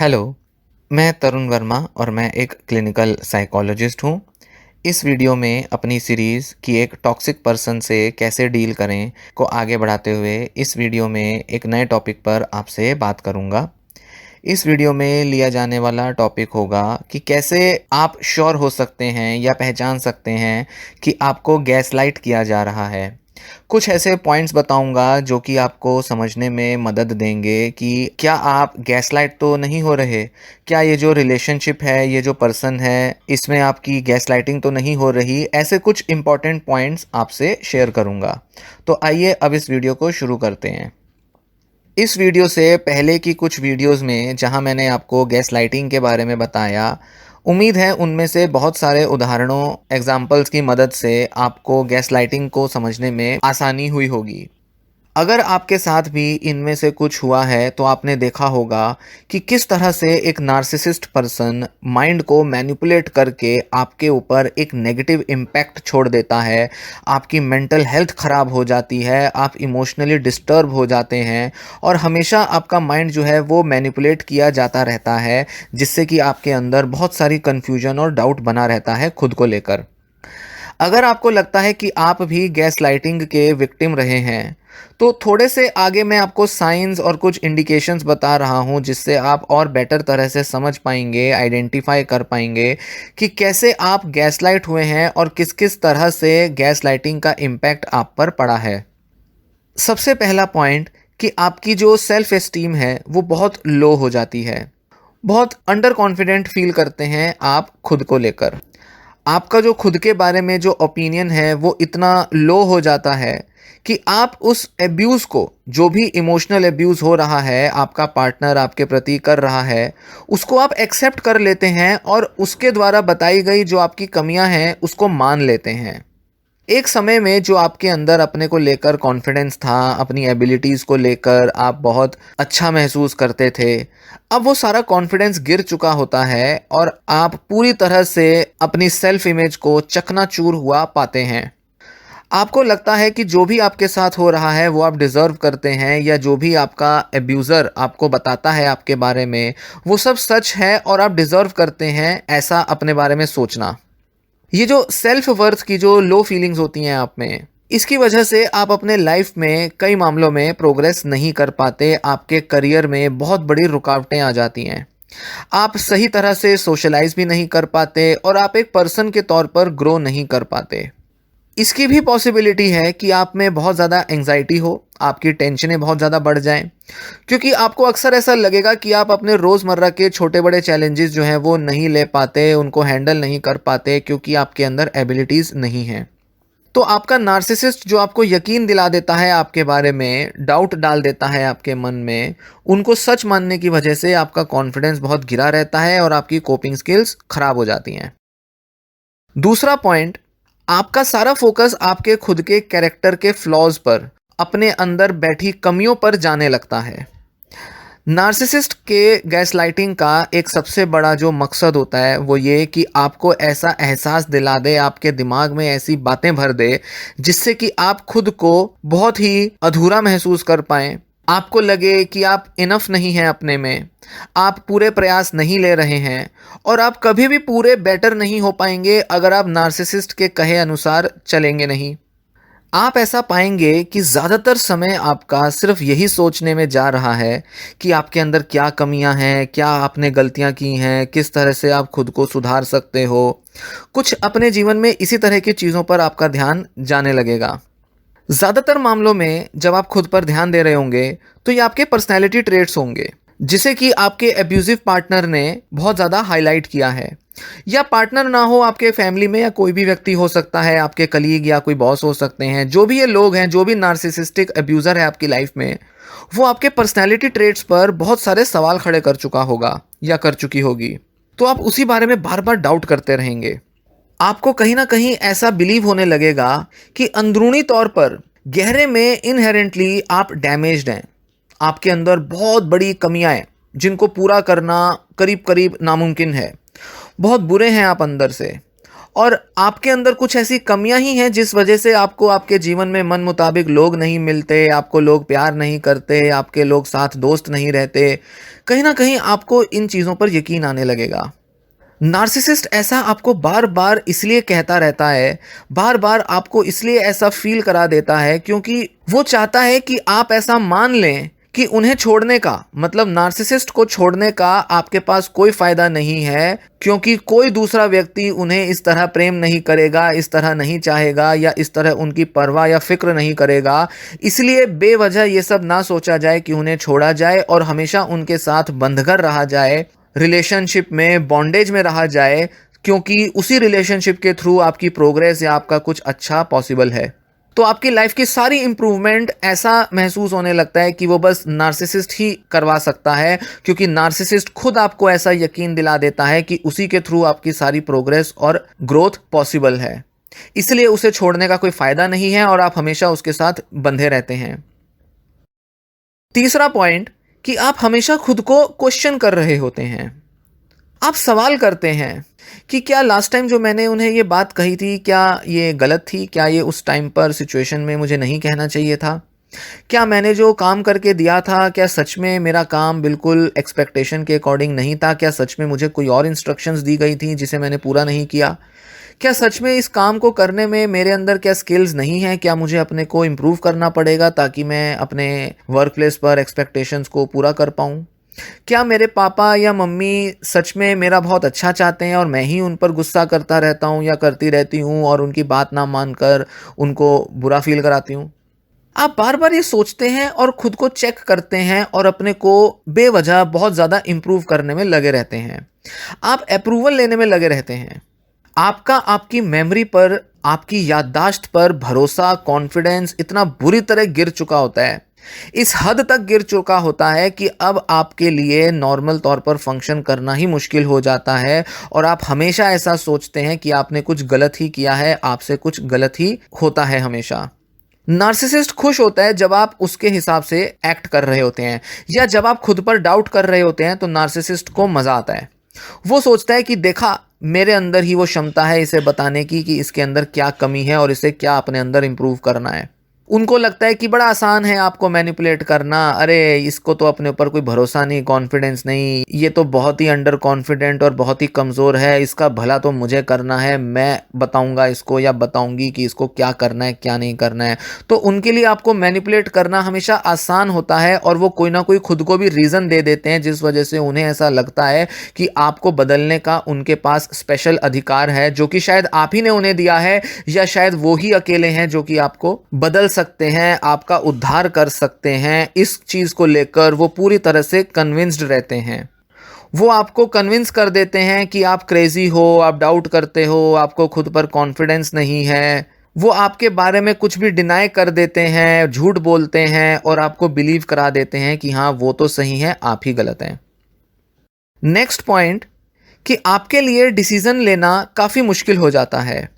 Hello, मैं तरुण वर्मा और मैं एक क्लिनिकल साइकोलॉजिस्ट हूँ। इस वीडियो में अपनी सीरीज़ कि एक टॉक्सिक पर्सन से कैसे डील करें को आगे बढ़ाते हुए इस वीडियो में एक नए टॉपिक पर आपसे बात करूँगा। इस वीडियो में लिया जाने वाला टॉपिक होगा कि कैसे आप श्योर हो सकते हैं या पहचान सकते हैं कि आपको गैसलाइट किया जा रहा है। कुछ ऐसे पॉइंट्स बताऊंगा जो कि आपको समझने में मदद देंगे कि क्या आप गैसलाइट तो नहीं हो रहे, क्या ये जो रिलेशनशिप है, ये जो पर्सन है, इसमें आपकी गैसलाइटिंग तो नहीं हो रही। ऐसे कुछ इंपॉर्टेंट पॉइंट्स आपसे शेयर करूंगा। तो आइए अब इस वीडियो को शुरू करते हैं। इस वीडियो से पहले की कुछ वीडियोस में जहां मैंने आपको गैसलाइटिंग के बारे में बताया, उम्मीद है उनमें से बहुत सारे उदाहरणों एग्जाम्पल्स की मदद से आपको गैसलाइटिंग को समझने में आसानी हुई होगी। अगर आपके साथ भी इनमें से कुछ हुआ है तो आपने देखा होगा कि किस तरह से एक नार्सिसिस्ट पर्सन माइंड को मैनिपुलेट करके आपके ऊपर एक नेगेटिव इम्पैक्ट छोड़ देता है। आपकी मेंटल हेल्थ ख़राब हो जाती है, आप इमोशनली डिस्टर्ब हो जाते हैं और हमेशा आपका माइंड जो है वो मैनिपुलेट किया जाता रहता है, जिससे कि आपके अंदर बहुत सारी कन्फ्यूजन और डाउट बना रहता है खुद को लेकर। अगर आपको लगता है कि आप भी गैस लाइटिंग के विक्टिम रहे हैं, तो थोड़े से आगे मैं आपको साइंस और कुछ इंडिकेशंस बता रहा हूं जिससे आप और बेटर तरह से समझ पाएंगे, आइडेंटिफाई कर पाएंगे कि कैसे आप गैस लाइट हुए हैं और किस किस तरह से गैस लाइटिंग का इम्पैक्ट आप पर पड़ा है। सबसे पहला पॉइंट कि आपकी जो सेल्फ एस्टीम है वो बहुत लो हो जाती है। बहुत अंडर कॉन्फिडेंट फील करते हैं आप खुद को लेकर। आपका जो खुद के बारे में जो ओपिनियन है वो इतना लो हो जाता है कि आप उस एब्यूज़ को, जो भी इमोशनल एब्यूज़ हो रहा है, आपका पार्टनर आपके प्रति कर रहा है, उसको आप एक्सेप्ट कर लेते हैं और उसके द्वारा बताई गई जो आपकी कमियां हैं उसको मान लेते हैं। एक समय में जो आपके अंदर अपने को लेकर कॉन्फिडेंस था, अपनी एबिलिटीज़ को लेकर आप बहुत अच्छा महसूस करते थे, अब वो सारा कॉन्फिडेंस गिर चुका होता है और आप पूरी तरह से अपनी सेल्फ इमेज को चकनाचूर हुआ पाते हैं। आपको लगता है कि जो भी आपके साथ हो रहा है वो आप डिज़र्व करते हैं, या जो भी आपका एब्यूज़र आपको बताता है आपके बारे में वो सब सच है और आप डिज़र्व करते हैं ऐसा अपने बारे में सोचना। ये जो सेल्फ वर्थ की जो लो फीलिंग्स होती हैं आप में, इसकी वजह से आप अपने लाइफ में कई मामलों में प्रोग्रेस नहीं कर पाते। आपके करियर में बहुत बड़ी रुकावटें आ जाती हैं। आप सही तरह से सोशलाइज भी नहीं कर पाते और आप एक पर्सन के तौर पर ग्रो नहीं कर पाते। इसकी भी पॉसिबिलिटी है कि आप में बहुत ज़्यादा एंग्जाइटी हो, आपकी टेंशनें बहुत ज़्यादा बढ़ जाएं, क्योंकि आपको अक्सर ऐसा लगेगा कि आप अपने रोज़मर्रा के छोटे बड़े चैलेंजेस जो हैं वो नहीं ले पाते, उनको हैंडल नहीं कर पाते, क्योंकि आपके अंदर एबिलिटीज़ नहीं हैं। तो आपका नार्सिसिस्ट जो आपको यकीन दिला देता है आपके बारे में, डाउट डाल देता है आपके मन में, उनको सच मानने की वजह से आपका कॉन्फिडेंस बहुत गिरा रहता है और आपकी कोपिंग स्किल्स खराब हो जाती हैं। दूसरा पॉइंट, आपका सारा फोकस आपके खुद के कैरेक्टर के फ्लॉज पर, अपने अंदर बैठी कमियों पर जाने लगता है। नार्सिसिस्ट के गैसलाइटिंग का एक सबसे बड़ा जो मकसद होता है वो ये कि आपको ऐसा एहसास दिला दे, आपके दिमाग में ऐसी बातें भर दे जिससे कि आप खुद को बहुत ही अधूरा महसूस कर पाएं। आपको लगे कि आप इनफ नहीं हैं अपने में, आप पूरे प्रयास नहीं ले रहे हैं और आप कभी भी पूरे बेटर नहीं हो पाएंगे अगर आप नार्सिसिस्ट के कहे अनुसार चलेंगे नहीं। आप ऐसा पाएंगे कि ज़्यादातर समय आपका सिर्फ यही सोचने में जा रहा है कि आपके अंदर क्या कमियां हैं, क्या आपने गलतियां की हैं, किस तरह से आप खुद को सुधार सकते हो। कुछ अपने जीवन में इसी तरह की चीज़ों पर आपका ध्यान जाने लगेगा। ज़्यादातर मामलों में जब आप खुद पर ध्यान दे रहे होंगे तो ये आपके पर्सनैलिटी ट्रेट्स होंगे जिसे कि आपके एब्यूजिव पार्टनर ने बहुत ज़्यादा हाईलाइट किया है। या पार्टनर ना हो, आपके फैमिली में या कोई भी व्यक्ति हो सकता है, आपके कलीग या कोई बॉस हो सकते हैं। जो भी ये लोग हैं, जो भी नार्सिसिस्टिक एब्यूज़र है आपकी लाइफ में, वो आपके पर्सनैलिटी ट्रेट्स पर बहुत सारे सवाल खड़े कर चुका होगा या कर चुकी होगी। तो आप उसी बारे में बार बार डाउट करते रहेंगे। आपको कहीं ना कहीं ऐसा बिलीव होने लगेगा कि अंदरूनी तौर पर, गहरे में, इनहेरेंटली आप डैमेज्ड हैं। आपके अंदर बहुत बड़ी कमियां हैं जिनको पूरा करना करीब करीब नामुमकिन है। बहुत बुरे हैं आप अंदर से और आपके अंदर कुछ ऐसी कमियां ही हैं जिस वजह से आपको आपके जीवन में मन मुताबिक लोग नहीं मिलते, आपको लोग प्यार नहीं करते, आपके लोग साथ दोस्त नहीं रहते, कहीं ना कहीं आपको इन चीज़ों पर यकीन आने लगेगा। नार्सिसिस्ट ऐसा आपको बार बार इसलिए कहता रहता है, बार बार आपको इसलिए ऐसा फील करा देता है क्योंकि वो चाहता है कि आप ऐसा मान लें कि उन्हें छोड़ने का मतलब नार्सिसिस्ट को छोड़ने का आपके पास कोई फायदा नहीं है, क्योंकि कोई दूसरा व्यक्ति उन्हें इस तरह प्रेम नहीं करेगा, इस तरह नहीं चाहेगा या इस तरह उनकी परवाह या फिक्र नहीं करेगा। इसलिए बेवजह ये सब ना सोचा जाए कि उन्हें छोड़ा जाए और हमेशा उनके साथ बंधकर रहा जाए, रिलेशनशिप में बॉन्डेज में रहा जाए, क्योंकि उसी रिलेशनशिप के थ्रू आपकी प्रोग्रेस या आपका कुछ अच्छा पॉसिबल है। तो आपकी लाइफ की सारी इंप्रूवमेंट ऐसा महसूस होने लगता है कि वो बस नार्सिसिस्ट ही करवा सकता है, क्योंकि नार्सिसिस्ट खुद आपको ऐसा यकीन दिला देता है कि उसी के थ्रू आपकी सारी प्रोग्रेस और ग्रोथ पॉसिबल है। इसलिए उसे छोड़ने का कोई फायदा नहीं है और आप हमेशा उसके साथ बंधे रहते हैं। तीसरा पॉइंट कि आप हमेशा खुद को क्वेश्चन कर रहे होते हैं। आप सवाल करते हैं कि क्या लास्ट टाइम जो मैंने उन्हें ये बात कही थी, क्या ये गलत थी? क्या ये उस टाइम पर सिचुएशन में मुझे नहीं कहना चाहिए था? क्या मैंने जो काम करके दिया था, क्या सच में मेरा काम बिल्कुल एक्सपेक्टेशन के अकॉर्डिंग नहीं था? क्या सच में मुझे कोई और इंस्ट्रक्शंस दी गई थी जिसे मैंने पूरा नहीं किया? क्या सच में इस काम को करने में मेरे अंदर क्या स्किल्स नहीं हैं? क्या मुझे अपने को इम्प्रूव करना पड़ेगा ताकि मैं अपने वर्क प्लेस पर एक्सपेक्टेशंस को पूरा कर पाऊँ? क्या मेरे पापा या मम्मी सच में मेरा बहुत अच्छा चाहते हैं और मैं ही उन पर गुस्सा करता रहता हूँ या करती रहती हूँ और उनकी बात ना मानकर उनको बुरा फील कराती हूँ? आप बार बार ये सोचते हैं और खुद को चेक करते हैं और अपने को बेवजह बहुत ज़्यादा इम्प्रूव करने में लगे रहते हैं। आप अप्रूवल लेने में लगे रहते हैं। आपका आपकी मेमोरी पर, आपकी याददाश्त पर भरोसा, कॉन्फिडेंस इतना बुरी तरह गिर चुका होता है, इस हद तक गिर चुका होता है कि अब आपके लिए नॉर्मल तौर पर फंक्शन करना ही मुश्किल हो जाता है और आप हमेशा ऐसा सोचते हैं कि आपने कुछ गलत ही किया है, आपसे कुछ गलत ही होता है हमेशा। नार्सिसिस्ट खुश होता है जब आप उसके हिसाब से एक्ट कर रहे होते हैं या जब आप खुद पर डाउट कर रहे होते हैं, तो नार्सिसिस्ट को मजा आता है। वो सोचता है कि देखा, मेरे अंदर ही वो क्षमता है इसे बताने की कि इसके अंदर क्या कमी है और इसे क्या अपने अंदर इंप्रूव करना है। उनको लगता है कि बड़ा आसान है आपको मैनिपुलेट करना, अरे इसको तो अपने ऊपर कोई भरोसा नहीं, कॉन्फिडेंस नहीं, ये तो बहुत ही अंडर कॉन्फिडेंट और बहुत ही कमज़ोर है, इसका भला तो मुझे करना है, मैं बताऊंगा इसको या बताऊंगी कि इसको क्या करना है क्या नहीं करना है। तो उनके लिए आपको मैनिपुलेट करना हमेशा आसान होता है और वो कोई ना कोई खुद को भी रीज़न दे देते हैं जिस वजह से उन्हें ऐसा लगता है कि आपको बदलने का उनके पास स्पेशल अधिकार है, जो कि शायद आप ही ने उन्हें दिया है या शायद वो ही अकेले हैं जो कि आपको बदल सकते हैं, आपका उद्धार कर सकते हैं। इस चीज़ को लेकर वो पूरी तरह से कन्विंस्ड रहते हैं। वो आपको कन्विंस कर देते हैं कि आप क्रेजी हो, आप डाउट करते हो, आपको खुद पर कॉन्फिडेंस नहीं है। वो आपके बारे में कुछ भी डिनाई कर देते हैं, झूठ बोलते हैं और आपको बिलीव करा देते हैं कि हाँ वो तो सही है, आप ही गलत हैं। नेक्स्ट पॉइंट कि आपके लिए डिसीजन लेना काफ़ी मुश्किल हो जाता है।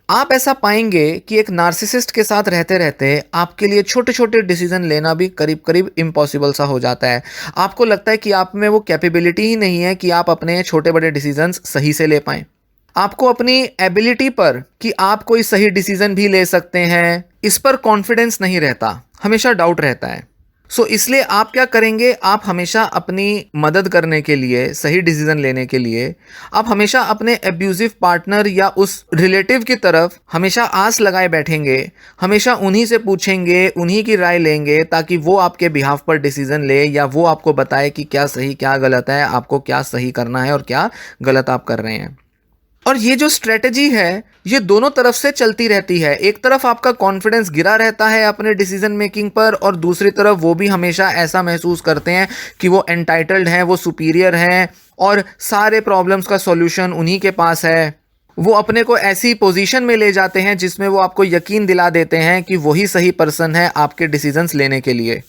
आप ऐसा पाएंगे कि एक नार्सिसिस्ट के साथ रहते रहते आपके लिए छोटे छोटे डिसीजन लेना भी करीब करीब इम्पॉसिबल सा हो जाता है। आपको लगता है कि आप में वो कैपेबिलिटी ही नहीं है कि आप अपने छोटे बड़े डिसीजंस सही से ले पाएं। आपको अपनी एबिलिटी पर कि आप कोई सही डिसीजन भी ले सकते हैं, इस पर कॉन्फिडेंस नहीं रहता, हमेशा डाउट रहता है। सो इसलिए आप क्या करेंगे, आप हमेशा अपनी मदद करने के लिए, सही डिसीजन लेने के लिए आप हमेशा अपने एब्यूजिव पार्टनर या उस रिलेटिव की तरफ हमेशा आस लगाए बैठेंगे, हमेशा उन्हीं से पूछेंगे, उन्हीं की राय लेंगे ताकि वो आपके बिहाफ पर डिसीजन ले या वो आपको बताए कि क्या सही क्या गलत है, आपको क्या सही करना है और क्या गलत आप कर रहे हैं। और ये जो स्ट्रेटजी है ये दोनों तरफ से चलती रहती है। एक तरफ आपका कॉन्फिडेंस गिरा रहता है अपने डिसीजन मेकिंग पर और दूसरी तरफ वो भी हमेशा ऐसा महसूस करते हैं कि वो एंटाइटल्ड हैं, वो सुपीरियर हैं और सारे प्रॉब्लम्स का सॉल्यूशन उन्हीं के पास है। वो अपने को ऐसी पोजीशन में ले जाते हैं जिसमें वो आपको यकीन दिला देते हैं कि वही सही पर्सन है आपके डिसीजंस लेने के लिए।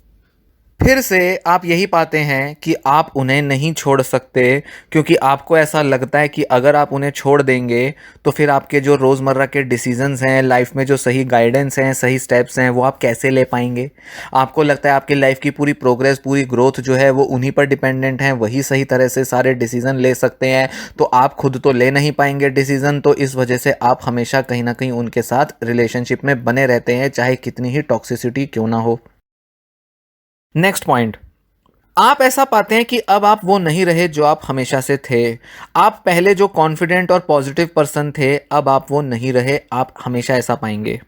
फिर से आप यही पाते हैं कि आप उन्हें नहीं छोड़ सकते, क्योंकि आपको ऐसा लगता है कि अगर आप उन्हें छोड़ देंगे तो फिर आपके जो रोज़मर्रा के डिसीजंस हैं, लाइफ में जो सही गाइडेंस हैं, सही स्टेप्स हैं, वो आप कैसे ले पाएंगे। आपको लगता है आपकी लाइफ की पूरी प्रोग्रेस, पूरी ग्रोथ जो है वो उन्हीं पर डिपेंडेंट है, वही सही तरह से सारे डिसीजन ले सकते हैं, तो आप खुद तो ले नहीं पाएंगे डिसीजन। तो इस वजह से आप हमेशा कहीं ना कहीं उनके साथ रिलेशनशिप में बने रहते हैं, चाहे कितनी ही टॉक्सिसिटी क्यों ना हो। नेक्स्ट पॉइंट, आप ऐसा पाते हैं कि अब आप वो नहीं रहे जो आप हमेशा से थे। आप पहले जो कॉन्फिडेंट और पॉजिटिव पर्सन थे, अब आप वो नहीं रहे। आप हमेशा ऐसा पाएंगे।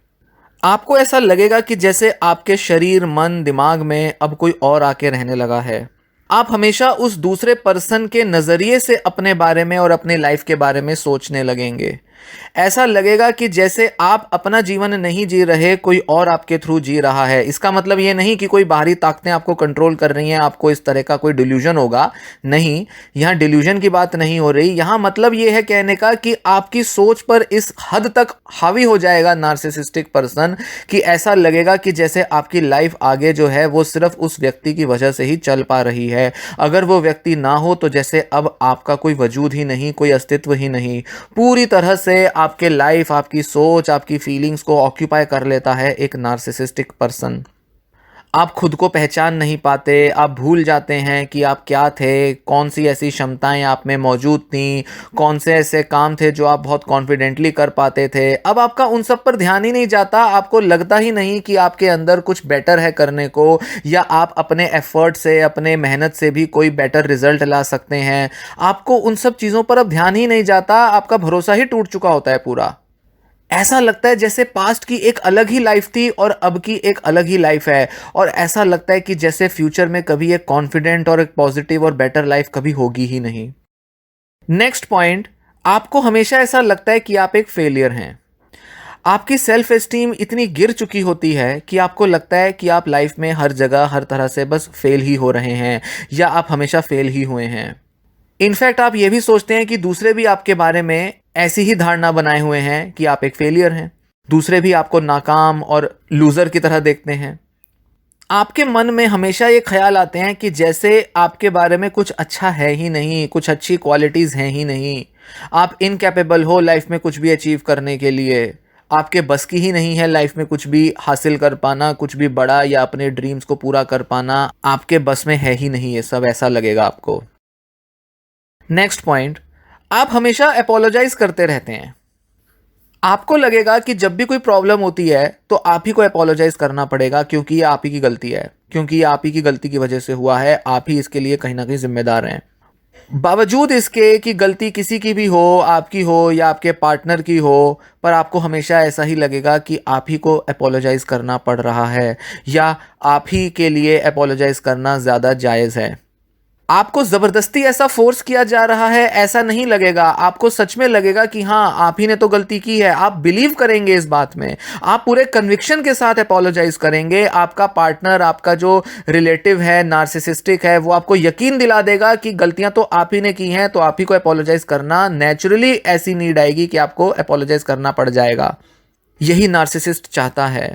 आपको ऐसा लगेगा कि जैसे आपके शरीर, मन, दिमाग में अब कोई और आके रहने लगा है। आप हमेशा उस दूसरे पर्सन के नज़रिए से अपने बारे में और अपने लाइफ के बारे में सोचने लगेंगे। ऐसा लगेगा कि जैसे आप अपना जीवन नहीं जी रहे, कोई और आपके थ्रू जी रहा है। इसका मतलब ये नहीं कि कोई बाहरी ताकतें आपको कंट्रोल कर रही हैं, आपको इस तरह का कोई डिल्यूजन होगा। नहीं, यहाँ डिल्यूजन की बात नहीं हो रही। यहाँ मतलब ये है कहने का कि आपकी सोच पर इस हद तक हावी हो जाएगा नार्सिसिस्टिक पर्सन कि ऐसा लगेगा कि जैसे आपकी लाइफ आगे जो है वो सिर्फ उस व्यक्ति की वजह से ही चल पा रही है। अगर वो व्यक्ति ना हो तो जैसे अब आपका कोई वजूद ही नहीं, कोई अस्तित्व ही नहीं। पूरी तरह से आपके लाइफ, आपकी सोच, आपकी फीलिंग्स को ऑक्यूपाई कर लेता है एक नार्सिसिस्टिक पर्सन। आप खुद को पहचान नहीं पाते, आप भूल जाते हैं कि आप क्या थे, कौन सी ऐसी क्षमताएं आप में मौजूद थीं, कौन से ऐसे काम थे जो आप बहुत कॉन्फिडेंटली कर पाते थे। अब आपका उन सब पर ध्यान ही नहीं जाता। आपको लगता ही नहीं कि आपके अंदर कुछ बेटर है करने को, या आप अपने एफर्ट से, अपने मेहनत से भी कोई बेटर रिजल्ट ला सकते हैं। आपको उन सब चीज़ों पर अब ध्यान ही नहीं जाता। आपका भरोसा ही टूट चुका होता है पूरा। ऐसा लगता है जैसे पास्ट की एक अलग ही लाइफ थी और अब की एक अलग ही लाइफ है। और ऐसा लगता है कि जैसे फ्यूचर में कभी एक कॉन्फिडेंट और एक पॉजिटिव और बेटर लाइफ कभी होगी ही नहीं। नेक्स्ट पॉइंट, आपको हमेशा ऐसा लगता है कि आप एक फेलियर हैं। आपकी सेल्फ एस्टीम इतनी गिर चुकी होती है कि आपको लगता है कि आप लाइफ में हर जगह, हर तरह से बस फेल ही हो रहे हैं, या आप हमेशा फेल ही हुए हैं। इनफैक्ट आप ये भी सोचते हैं कि दूसरे भी आपके बारे में ऐसी ही धारणा बनाए हुए हैं कि आप एक फेलियर हैं। दूसरे भी आपको नाकाम और लूज़र की तरह देखते हैं। आपके मन में हमेशा ये ख्याल आते हैं कि जैसे आपके बारे में कुछ अच्छा है ही नहीं, कुछ अच्छी क्वालिटीज़ हैं ही नहीं। आप इनकैपेबल हो लाइफ में कुछ भी अचीव करने के लिए। आपके बस की ही नहीं है लाइफ में कुछ भी हासिल कर पाना, कुछ भी बड़ा, या अपने ड्रीम्स को पूरा कर पाना आपके बस में है ही नहीं। ये सब ऐसा लगेगा आपको। नेक्स्ट पॉइंट, आप हमेशा अपोलोजाइज करते रहते हैं। आपको लगेगा कि जब भी कोई प्रॉब्लम होती है तो आप ही को अपोलोजाइज करना पड़ेगा, क्योंकि ये आप ही की गलती है, क्योंकि ये आप ही की गलती की वजह से हुआ है। आप ही इसके लिए कहीं ना कहीं जिम्मेदार हैं। बावजूद इसके कि गलती किसी की भी हो, आपकी हो या आपके पार्टनर की हो, पर आपको हमेशा ऐसा ही लगेगा कि आप ही को अपोलोजाइज करना पड़ रहा है, या आप ही के लिए अपोलोजाइज करना ज़्यादा जायज़ है। आपको ज़बरदस्ती ऐसा फोर्स किया जा रहा है ऐसा नहीं लगेगा। आपको सच में लगेगा कि हाँ, आप ही ने तो गलती की है। आप बिलीव करेंगे इस बात में। आप पूरे कन्विक्शन के साथ अपोलोजाइज करेंगे। आपका पार्टनर, आपका जो रिलेटिव है, नार्सिसिस्टिक है, वो आपको यकीन दिला देगा कि गलतियां तो आप ही ने की हैं, तो आप ही को अपोलोजाइज करना नेचुरली ऐसी नीड आएगी कि आपको अपोलोजाइज करना पड़ जाएगा। यही नार्सिसिस्ट चाहता है।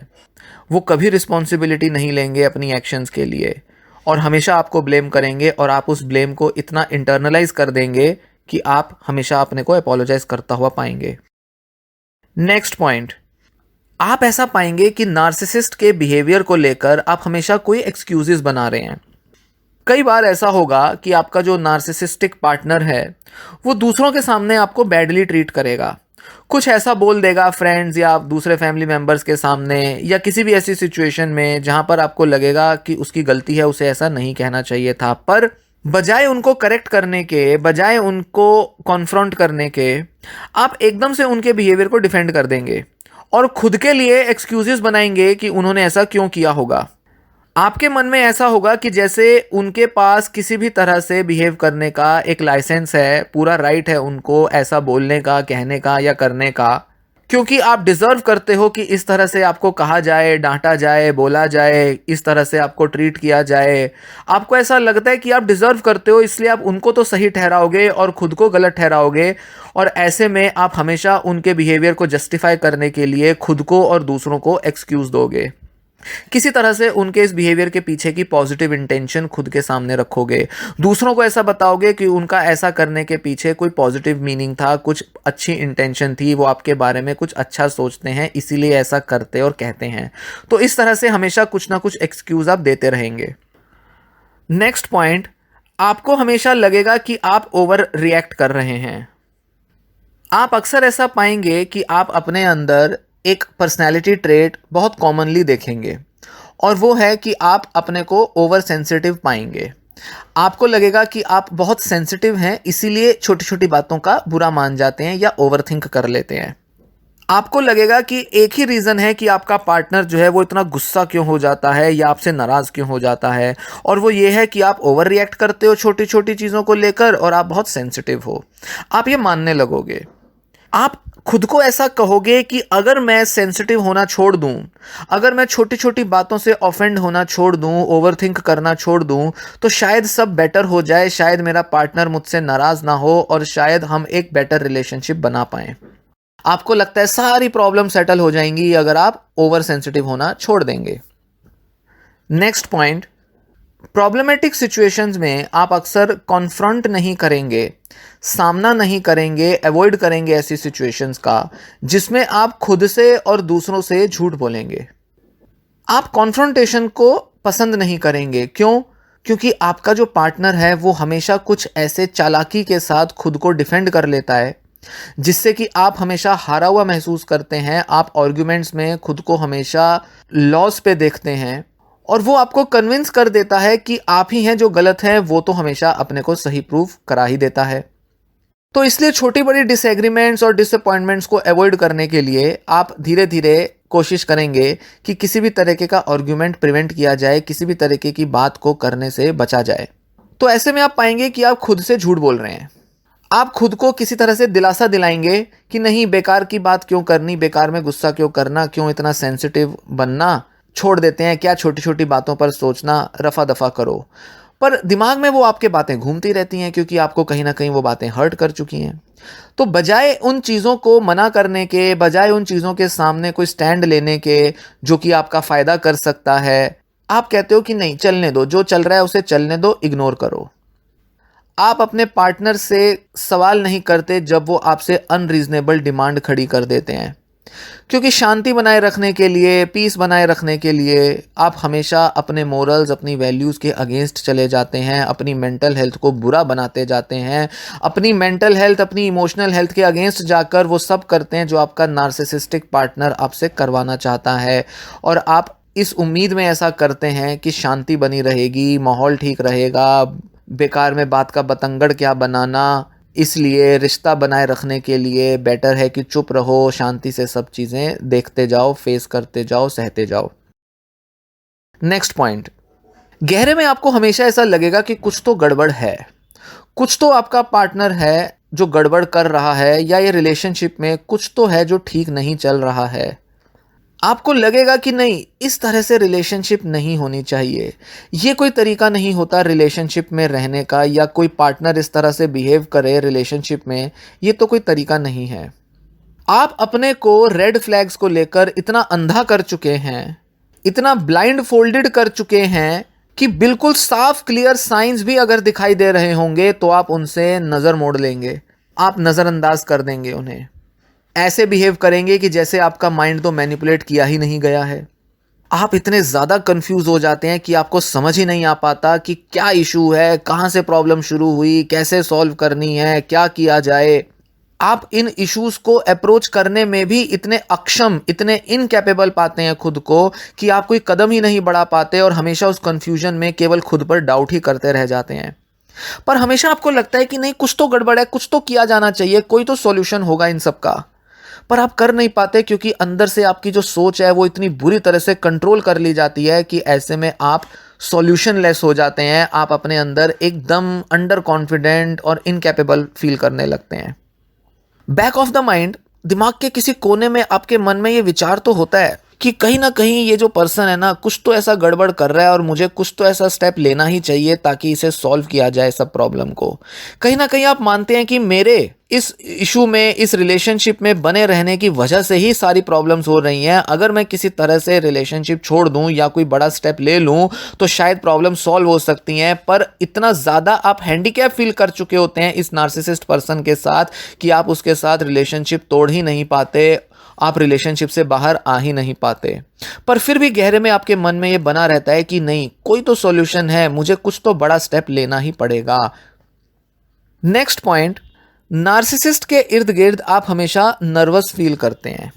वो कभी रिस्पॉन्सिबिलिटी नहीं लेंगे अपनी एक्शंस के लिए, और हमेशा आपको ब्लेम करेंगे, और आप उस ब्लेम को इतना इंटरनलाइज कर देंगे कि आप हमेशा अपने को अपोलोजाइज करता हुआ पाएंगे। नेक्स्ट पॉइंट, आप ऐसा पाएंगे कि नार्सिसिस्ट के बिहेवियर को लेकर आप हमेशा कोई एक्सक्यूजेस बना रहे हैं। कई बार ऐसा होगा कि आपका जो नार्सिसिस्टिक पार्टनर है वो दूसरों के सामने आपको बैडली ट्रीट करेगा। कुछ ऐसा बोल देगा फ्रेंड्स या दूसरे फैमिली मेंबर्स के सामने, या किसी भी ऐसी सिचुएशन में जहां पर आपको लगेगा कि उसकी गलती है, उसे ऐसा नहीं कहना चाहिए था। पर बजाय उनको करेक्ट करने के, बजाय उनको कॉन्फ्रंट करने के, आप एकदम से उनके बिहेवियर को डिफेंड कर देंगे और खुद के लिए एक्सक्यूजेस बनाएंगे कि उन्होंने ऐसा क्यों किया होगा। आपके मन में ऐसा होगा कि जैसे उनके पास किसी भी तरह से बिहेव करने का एक लाइसेंस है, पूरा राइट है उनको ऐसा बोलने का, कहने का या करने का, क्योंकि आप डिजर्व करते हो कि इस तरह से आपको कहा जाए, डांटा जाए, बोला जाए, इस तरह से आपको ट्रीट किया जाए। आपको ऐसा लगता है कि आप डिजर्व करते हो, इसलिए आप उनको तो सही ठहराओगे और खुद को गलत ठहराओगे, और ऐसे में आप हमेशा उनके बिहेवियर को जस्टिफाई करने के लिए खुद को और दूसरों को एक्सक्यूज दोगे। किसी तरह से उनके इस बिहेवियर के पीछे की पॉजिटिव इंटेंशन खुद के सामने रखोगे, दूसरों को ऐसा बताओगे कि उनका ऐसा करने के पीछे कोई पॉजिटिव मीनिंग था, कुछ अच्छी इंटेंशन थी, वो आपके बारे में कुछ अच्छा सोचते हैं इसीलिए ऐसा करते और कहते हैं। तो इस तरह से हमेशा कुछ ना कुछ एक्सक्यूज आप देते रहेंगे। नेक्स्ट पॉइंट, आपको हमेशा लगेगा कि आप ओवर रिएक्ट कर रहे हैं। आप अक्सर ऐसा पाएंगे कि आप अपने अंदर एक पर्सनैलिटी ट्रेट बहुत कॉमनली देखेंगे और वो है कि आप अपने को ओवर सेंसिटिव पाएंगे। आपको लगेगा कि आप बहुत सेंसिटिव हैं, इसीलिए छोटी छोटी बातों का बुरा मान जाते हैं या ओवर थिंक कर लेते हैं। आपको लगेगा कि एक ही रीज़न है कि आपका पार्टनर जो है वो इतना गुस्सा क्यों हो जाता है या आपसे नाराज़ क्यों हो जाता है, और वो ये है कि आप ओवर रिएक्ट करते हो छोटी छोटी चीज़ों को लेकर और आप बहुत सेंसिटिव हो। आप ये मानने लगोगे। आप खुद को ऐसा कहोगे कि अगर मैं सेंसिटिव होना छोड़ दूं, अगर मैं छोटी छोटी बातों से ऑफेंड होना छोड़ दूं, ओवरथिंक करना छोड़ दूं, तो शायद सब बेटर हो जाए, शायद मेरा पार्टनर मुझसे नाराज ना हो और शायद हम एक बेटर रिलेशनशिप बना पाएं। आपको लगता है सारी प्रॉब्लम सेटल हो जाएंगी अगर आप ओवर सेंसिटिव होना छोड़ देंगे। नेक्स्ट पॉइंट, प्रॉब्लमेटिक सिचुएशंस में आप अक्सर कॉन्फ्रंट नहीं करेंगे, सामना नहीं करेंगे, अवॉइड करेंगे ऐसी सिचुएशंस का जिसमें आप खुद से और दूसरों से झूठ बोलेंगे। आप कॉन्फ्रंटेशन को पसंद नहीं करेंगे। क्यों? क्योंकि आपका जो पार्टनर है वो हमेशा कुछ ऐसे चालाकी के साथ खुद को डिफेंड कर लेता है जिससे कि आप हमेशा हारा हुआ महसूस करते हैं। आप आर्ग्यूमेंट्स में खुद को हमेशा लॉस पे देखते हैं और वो आपको कन्विंस कर देता है कि आप ही हैं जो गलत हैं, वो तो हमेशा अपने को सही प्रूफ करा ही देता है। तो इसलिए छोटी बड़ी डिसएग्रीमेंट्स और डिसअपॉइंटमेंट्स को अवॉइड करने के लिए आप धीरे धीरे कोशिश करेंगे कि किसी भी तरीके का आर्ग्यूमेंट प्रिवेंट किया जाए, किसी भी तरीके की बात को करने से बचा जाए। तो ऐसे में आप पाएंगे कि आप खुद से झूठ बोल रहे हैं। आप खुद को किसी तरह से दिलासा दिलाएंगे कि नहीं, बेकार की बात क्यों करनी, बेकार में गुस्सा क्यों करना, क्यों इतना सेंसिटिव बनना, छोड़ देते हैं, क्या छोटी छोटी बातों पर सोचना, रफा दफा करो। पर दिमाग में वो आपके बातें घूमती रहती हैं क्योंकि आपको कहीं ना कहीं वो बातें हर्ट कर चुकी हैं। तो बजाय उन चीज़ों को मना करने के, बजाय उन चीज़ों के सामने कोई स्टैंड लेने के जो कि आपका फ़ायदा कर सकता है, आप कहते हो कि नहीं, चलने दो, जो चल रहा है उसे चलने दो, इग्नोर करो। आप अपने पार्टनर से सवाल नहीं करते जब वो आपसे अनरीजनेबल डिमांड खड़ी कर देते हैं, क्योंकि शांति बनाए रखने के लिए, पीस बनाए रखने के लिए आप हमेशा अपने मोरल्स, अपनी वैल्यूज़ के अगेंस्ट चले जाते हैं, अपनी मेंटल हेल्थ को बुरा बनाते जाते हैं, अपनी मेंटल हेल्थ, अपनी इमोशनल हेल्थ के अगेंस्ट जाकर वो सब करते हैं जो आपका नार्सिसिस्टिक पार्टनर आपसे करवाना चाहता है। और आप इस उम्मीद में ऐसा करते हैं कि शांति बनी रहेगी, माहौल ठीक रहेगा, बेकार में बात का बतंगड़ क्या बनाना, इसलिए रिश्ता बनाए रखने के लिए बेटर है कि चुप रहो, शांति से सब चीज़ें देखते जाओ, फेस करते जाओ, सहते जाओ। नेक्स्ट पॉइंट, गहरे में आपको हमेशा ऐसा लगेगा कि कुछ तो गड़बड़ है, कुछ तो आपका पार्टनर है जो गड़बड़ कर रहा है, या ये रिलेशनशिप में कुछ तो है जो ठीक नहीं चल रहा है। आपको लगेगा कि नहीं, इस तरह से रिलेशनशिप नहीं होनी चाहिए, ये कोई तरीका नहीं होता रिलेशनशिप में रहने का, या कोई पार्टनर इस तरह से बिहेव करे रिलेशनशिप में, ये तो कोई तरीका नहीं है। आप अपने को रेड फ्लैग्स को लेकर इतना अंधा कर चुके हैं, इतना ब्लाइंड फोल्डेड कर चुके हैं कि बिल्कुल साफ क्लियर साइंस भी अगर दिखाई दे रहे होंगे तो आप उनसे नज़र मोड़ लेंगे, आप नज़रअंदाज कर देंगे उन्हें। ऐसे बिहेव करेंगे कि जैसे आपका माइंड तो मैनिपुलेट किया ही नहीं गया है। आप इतने ज़्यादा कंफ्यूज हो जाते हैं कि आपको समझ ही नहीं आ पाता कि क्या इशू है, कहाँ से प्रॉब्लम शुरू हुई, कैसे सॉल्व करनी है, क्या किया जाए। आप इन इश्यूज को अप्रोच करने में भी इतने अक्षम, इतने इनकैपेबल पाते हैं खुद को कि आप कोई कदम ही नहीं बढ़ा पाते और हमेशा उस कंफ्यूजन में केवल खुद पर डाउट ही करते रह जाते हैं। पर हमेशा आपको लगता है कि नहीं, कुछ तो गड़बड़ है, कुछ तो किया जाना चाहिए, कोई तो सॉल्यूशन होगा इन सब का। पर आप कर नहीं पाते क्योंकि अंदर से आपकी जो सोच है वो इतनी बुरी तरह से कंट्रोल कर ली जाती है कि ऐसे में आप सॉल्यूशन लेस हो जाते हैं। आप अपने अंदर एकदम अंडर कॉन्फिडेंट और इनकैपेबल फील करने लगते हैं। बैक ऑफ द माइंड, दिमाग के किसी कोने में आपके मन में ये विचार तो होता है कि कहीं न कहीं ये जो पर्सन है ना, कुछ तो ऐसा गड़बड़ कर रहा है और मुझे कुछ तो ऐसा स्टेप लेना ही चाहिए ताकि इसे सॉल्व किया जाए सब प्रॉब्लम को। कहीं न कहीं आप मानते हैं कि मेरे इस इश्यू में, इस रिलेशनशिप में बने रहने की वजह से ही सारी प्रॉब्लम्स हो रही हैं। अगर मैं किसी तरह से रिलेशनशिप छोड़ दूँ या कोई बड़ा स्टेप ले लूँ, तो शायद प्रॉब्लम सॉल्व हो सकती हैं। पर इतना ज़्यादा आप हैंडीकैप फ़ील कर चुके होते हैं इस नार्सिसिस्ट पर्सन के साथ कि आप उसके साथ रिलेशनशिप तोड़ ही नहीं पाते, आप रिलेशनशिप से बाहर आ ही नहीं पाते। पर फिर भी गहरे में आपके मन में ये बना रहता है कि नहीं, कोई तो सॉल्यूशन है, मुझे कुछ तो बड़ा स्टेप लेना ही पड़ेगा। नेक्स्ट पॉइंट, नार्सिसिस्ट के इर्द गिर्द आप हमेशा नर्वस फील करते हैं।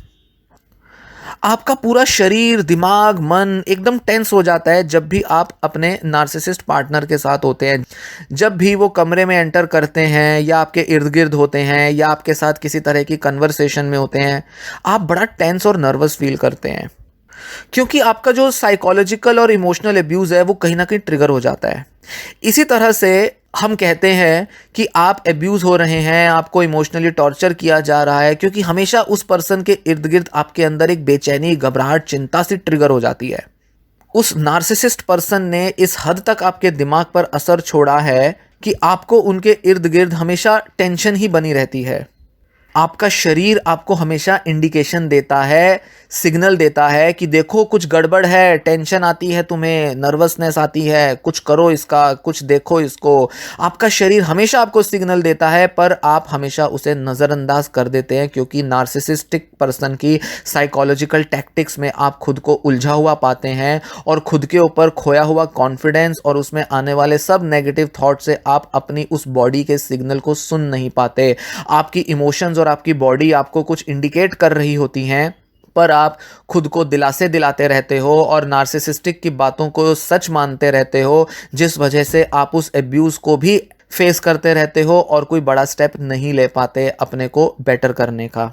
आपका पूरा शरीर, दिमाग, मन एकदम टेंस हो जाता है जब भी आप अपने नार्सिसिस्ट पार्टनर के साथ होते हैं। जब भी वो कमरे में एंटर करते हैं या आपके इर्द गिर्द होते हैं या आपके साथ किसी तरह की कन्वर्सेशन में होते हैं, आप बड़ा टेंस और नर्वस फील करते हैं, क्योंकि आपका जो साइकोलॉजिकल और इमोशनल अब्यूज़ है वो कहीं ना कहीं ट्रिगर हो जाता है। इसी तरह से हम कहते हैं कि आप अब्यूज़ हो रहे हैं, आपको इमोशनली टॉर्चर किया जा रहा है, क्योंकि हमेशा उस पर्सन के इर्द गिर्द आपके अंदर एक बेचैनी, घबराहट, चिंता सी ट्रिगर हो जाती है। उस नार्सिसिस्ट पर्सन ने इस हद तक आपके दिमाग पर असर छोड़ा है कि आपको उनके इर्द गिर्द हमेशा टेंशन ही बनी रहती है। आपका शरीर आपको हमेशा इंडिकेशन देता है, सिग्नल देता है कि देखो कुछ गड़बड़ है, टेंशन आती है तुम्हें, नर्वसनेस आती है, कुछ करो इसका, कुछ देखो इसको। आपका शरीर हमेशा आपको सिग्नल देता है, पर आप हमेशा उसे नज़रअंदाज कर देते हैं, क्योंकि नार्सिसिस्टिक पर्सन की साइकोलॉजिकल टैक्टिक्स में आप खुद को उलझा हुआ पाते हैं और खुद के ऊपर खोया हुआ कॉन्फिडेंस और उसमें आने वाले सब नेगेटिव थॉट से आप अपनी उस बॉडी के सिग्नल को सुन नहीं पाते। आपकी इमोशंस और आपकी बॉडी आपको कुछ इंडिकेट कर रही होती हैं, पर आप खुद को दिलासे दिलाते रहते हो और नार्सिसिस्टिक की बातों को सच मानते रहते हो, जिस वजह से आप उस एब्यूज़ को भी फेस करते रहते हो और कोई बड़ा स्टेप नहीं ले पाते अपने को बेटर करने का।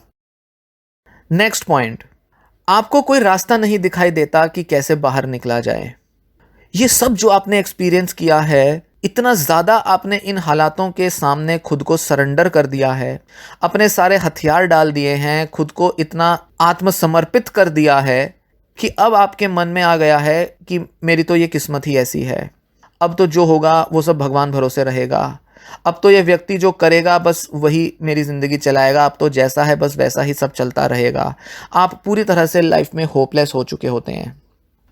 नेक्स्ट पॉइंट, आपको कोई रास्ता नहीं दिखाई देता कि कैसे बाहर निकला जाए। ये सब जो आपने एक्सपीरियंस किया है, इतना ज़्यादा आपने इन हालातों के सामने खुद को सरेंडर कर दिया है, अपने सारे हथियार डाल दिए हैं, खुद को इतना आत्मसमर्पित कर दिया है कि अब आपके मन में आ गया है कि मेरी तो ये किस्मत ही ऐसी है, अब तो जो होगा वो सब भगवान भरोसे रहेगा, अब तो ये व्यक्ति जो करेगा बस वही मेरी ज़िंदगी चलाएगा, अब तो जैसा है बस वैसा ही सब चलता रहेगा। आप पूरी तरह से लाइफ में होपलेस हो चुके होते हैं।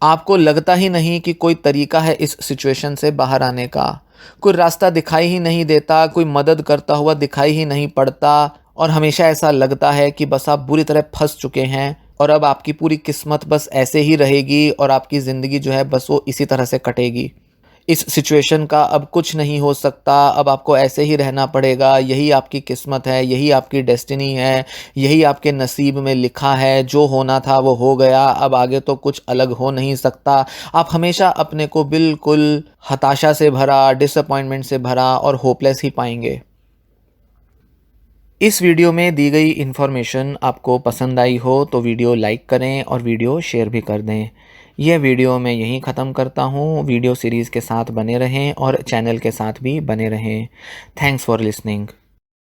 आपको लगता ही नहीं कि कोई तरीका है इस सिचुएशन से बाहर आने का, कोई रास्ता दिखाई ही नहीं देता, कोई मदद करता हुआ दिखाई ही नहीं पड़ता, और हमेशा ऐसा लगता है कि बस आप बुरी तरह फंस चुके हैं और अब आपकी पूरी किस्मत बस ऐसे ही रहेगी और आपकी ज़िंदगी जो है बस वो इसी तरह से कटेगी। इस सिचुएशन का अब कुछ नहीं हो सकता, अब आपको ऐसे ही रहना पड़ेगा, यही आपकी किस्मत है, यही आपकी डेस्टिनी है, यही आपके नसीब में लिखा है, जो होना था वो हो गया, अब आगे तो कुछ अलग हो नहीं सकता। आप हमेशा अपने को बिल्कुल हताशा से भरा, डिसअपॉइंटमेंट से भरा और होपलेस ही पाएंगे। इस वीडियो में दी गई इन्फॉर्मेशन आपको पसंद आई हो तो वीडियो लाइक करें और वीडियो शेयर भी कर दें। यह वीडियो मैं यहीं ख़त्म करता हूँ। वीडियो सीरीज़ के साथ बने रहें और चैनल के साथ भी बने रहें। Thanks for listening.